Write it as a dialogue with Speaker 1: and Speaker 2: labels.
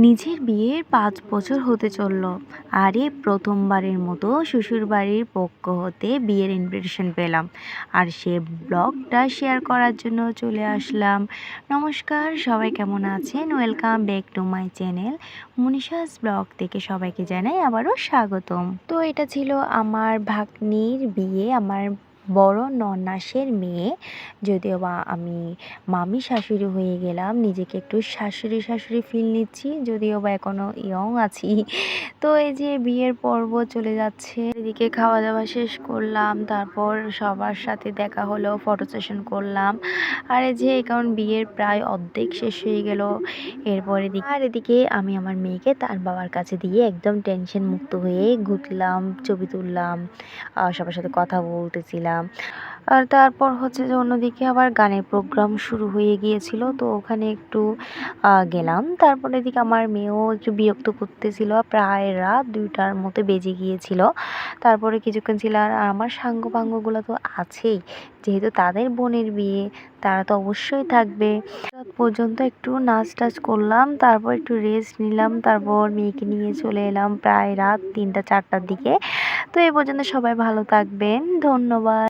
Speaker 1: নিজের বিয়ের ৫ বছর হতে চলল। আর এই প্রথমবারের মতো শ্বশুরবাড়ির পক্ষ হতে বিয়ের ইনভিটেশন পেলাম। আর সে ব্লগটা শেয়ার করার জন্য চলে আসলাম। নমস্কার, সবাই কেমন আছেন? Welcome back to my channel Manisha's blog থেকে সবাইকে জানাই আবারও স্বাগতম। তো এটা ছিল আমার ভাগ্নির বিয়ে, আমার বড় ননাসের মেয়ে। যদিও বা আমি মামি শাশুড়ি হয়ে গেলাম, নিজেকে একটু শাশুড়ি শাশুড়ি ফিল নিচ্ছি, যদিও বা এখনও ইয়ং আছি। তো এই যে বিয়ের পর্ব চলে যাচ্ছে, এদিকে খাওয়া দাওয়া শেষ করলাম, তারপর সবার সাথে দেখা হলো, ফটো সেশন করলাম। আর এই যে কারণ বিয়ের প্রায় অর্ধেক শেষ হয়ে গেল। এদিকে আমি আমার মেয়েকে তার বাবার কাছে দিয়ে একদম টেনশন মুক্ত হয়ে ঘুরলাম, ছবি তুললাম, সবার সাথে কথা বলতেছিলাম। আর তারপর হচ্ছে যে অন্যদিকে আবার গানের প্রোগ্রাম শুরু হয়ে গিয়েছিল, তো ওখানে একটু গেলাম। তারপরে এদিকে আমার মেয়েও একটু বিরক্ত করতেছিল, প্রায় রাত 2টার মতো বেজে গিয়েছিল। তারপরে কিছুক্ষণ ছিল, আর আমার সাঙ্গ পাঙ্গগুলো তো আছেই, যেহেতু তাদের বোনের বিয়ে, তারা তো অবশ্যই থাকবে। রাত পর্যন্ত একটু নাচ টাচ করলাম, তারপর একটু রেস্ট নিলাম, তারপর মেয়েকে নিয়ে চলে এলাম প্রায় রাত 3টা 4টার দিকে। তো এই পর্যন্ত সবাই ভালো থাকবেন, ধন্যবাদ।